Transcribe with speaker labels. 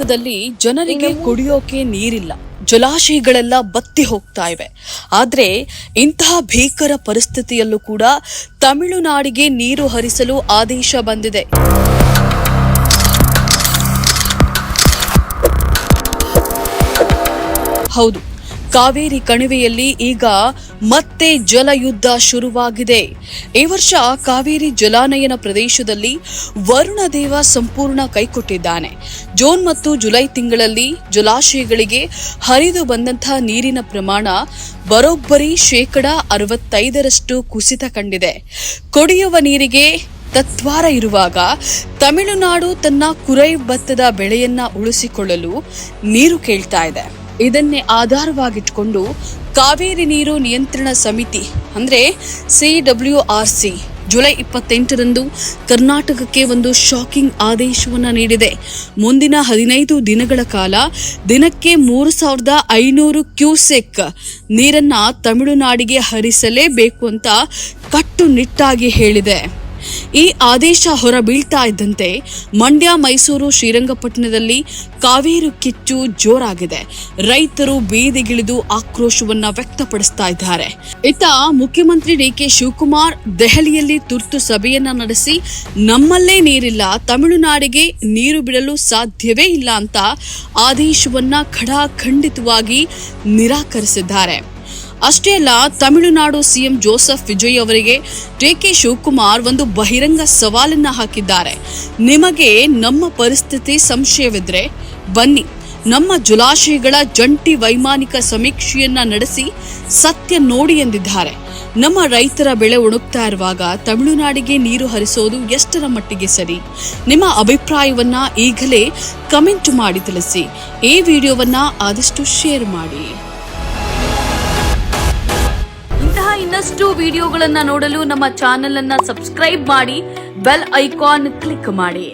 Speaker 1: ಕೇರಳದಲ್ಲಿ ಜನರಿಗೆ ಕುಡಿಯೋಕೆ ನೀರಿಲ್ಲ, ಜಲಾಶಯಗಳೆಲ್ಲ ಬತ್ತಿ ಹೋಗ್ತಾ ಇವೆ. ಆದ್ರೆ ಇಂತಹ ಭೀಕರ ಪರಿಸ್ಥಿತಿಯಲ್ಲೂ ಕೂಡ ತಮಿಳುನಾಡಿಗೆ ನೀರು ಹರಿಸಲು ಆದೇಶ ಬಂದಿದೆ. ಹೌದು, ಕಾವೇರಿ ಕಣಿವೆಯಲ್ಲಿ ಈಗ ಮತ್ತೆ ಜಲಯುದ್ಧ ಶುರುವಾಗಿದೆ. ಈ ವರ್ಷ ಕಾವೇರಿ ಜಲಾನಯನ ಪ್ರದೇಶದಲ್ಲಿ ವರುಣ ದೇವ ಸಂಪೂರ್ಣ ಕೈಕೊಟ್ಟಿದ್ದಾನೆ. ಜೂನ್ ಮತ್ತು ಜುಲೈ ತಿಂಗಳಲ್ಲಿ ಜಲಾಶಯಗಳಿಗೆ ಹರಿದು ಬಂದಂತಹ ನೀರಿನ ಪ್ರಮಾಣ ಬರೋಬ್ಬರಿ 65% ಕುಸಿತ ಕಂಡಿದೆ. ಕುಡಿಯುವ ನೀರಿಗೆ ತತ್ವಾರ ಇರುವಾಗ ತಮಿಳುನಾಡು ತನ್ನ ಕುರೈ ಭತ್ತದ ಬೆಳೆಯನ್ನ ಉಳಿಸಿಕೊಳ್ಳಲು ನೀರು ಕೇಳ್ತಾ ಇದೆ. ಇದನ್ನೇ ಆಧಾರವಾಗಿಟ್ಕೊಂಡು ಕಾವೇರಿ ನೀರು ನಿಯಂತ್ರಣ ಸಮಿತಿ ಅಂದ್ರೆ CWRC ಜುಲೈ 28ರಂದು ಕರ್ನಾಟಕಕ್ಕೆ ಒಂದು ಶಾಕಿಂಗ್ ಆದೇಶವನ್ನ ನೀಡಿದೆ. ಮುಂದಿನ 15 ದಿನಗಳ ಕಾಲ ದಿನಕ್ಕೆ 3500 ಕ್ಯೂಸೆಕ್ ನೀರನ್ನ ತಮಿಳುನಾಡಿಗೆ ಹರಿಸಲೇಬೇಕು ಅಂತ ಕಟ್ಟುನಿಟ್ಟಾಗಿ ಹೇಳಿದೆ. ಈ ಆದೇಶ ಹೊರಬೀಳ್ತಾ ಇದ್ದಂತೆ ಮಂಡ್ಯ, ಮೈಸೂರು, ಶ್ರೀರಂಗಪಟ್ಟಣದಲ್ಲಿ ಕಾವೇರಿ ಕಿಚ್ಚು ಜೋರಾಗಿದೆ. ರೈತರು ಬೀದಿಗಿಳಿದು ಆಕ್ರೋಶವನ್ನ ವ್ಯಕ್ತಪಡಿಸ್ತಾ ಇದ್ದಾರೆ. ಇತ್ತ ಮುಖ್ಯಮಂತ್ರಿ DK ಶಿವಕುಮಾರ್ ದೆಹಲಿಯಲ್ಲಿ ತುರ್ತು ಸಭೆಯನ್ನ ನಡೆಸಿ ನಮ್ಮಲ್ಲೇ ನೀರಿಲ್ಲ, ತಮಿಳುನಾಡಿಗೆ ನೀರು ಬಿಡಲು ಸಾಧ್ಯವೇ ಇಲ್ಲ ಅಂತ ಆದೇಶವನ್ನ ಖಡಾಖಂಡಿತವಾಗಿ ನಿರಾಕರಿಸಿದ್ದಾರೆ. ಅಷ್ಟೇ ಅಲ್ಲ, ತಮಿಳುನಾಡು CM ಜೋಸೆಫ್ ವಿಜಯ್ ಅವರಿಗೆ DK ಶಿವಕುಮಾರ್ ಒಂದು ಬಹಿರಂಗ ಸವಾಲನ್ನ ಹಾಕಿದ್ದಾರೆ. ನಿಮಗೆ ನಮ್ಮ ಪರಿಸ್ಥಿತಿ ಸಂಶಯವಿದ್ರೆ ಬನ್ನಿ, ನಮ್ಮ ಜಲಾಶಯಗಳ ಜಂಟಿ ವೈಮಾನಿಕ ಸಮೀಕ್ಷೆಯನ್ನ ನಡೆಸಿ ಸತ್ಯ ನೋಡಿ ಎಂದಿದ್ದಾರೆ. ನಮ್ಮ ರೈತರ ಬೆಳೆ ಒಣಗ್ತಾ ಇರುವಾಗ ತಮಿಳುನಾಡಿಗೆ ನೀರು ಹರಿಸೋದು ಎಷ್ಟರ ಮಟ್ಟಿಗೆ ಸರಿ? ನಿಮ್ಮ ಅಭಿಪ್ರಾಯವನ್ನ ಈಗಲೇ ಕಮೆಂಟ್ ಮಾಡಿ ತಿಳಿಸಿ. ಈ ವಿಡಿಯೋವನ್ನ ಆದಷ್ಟು ಶೇರ್ ಮಾಡಿ. ಇನ್ನಷ್ಟು ವಿಡಿಯೋಗಳನ್ನ ನೋಡಲು ನಮ್ಮ ಚಾನೆಲ್ ಅನ್ನ ಸಬ್ಸ್ಕ್ರೈಬ್ ಮಾಡಿ, ಬೆಲ್ ಐಕಾನ್ ಕ್ಲಿಕ್ ಮಾಡಿ.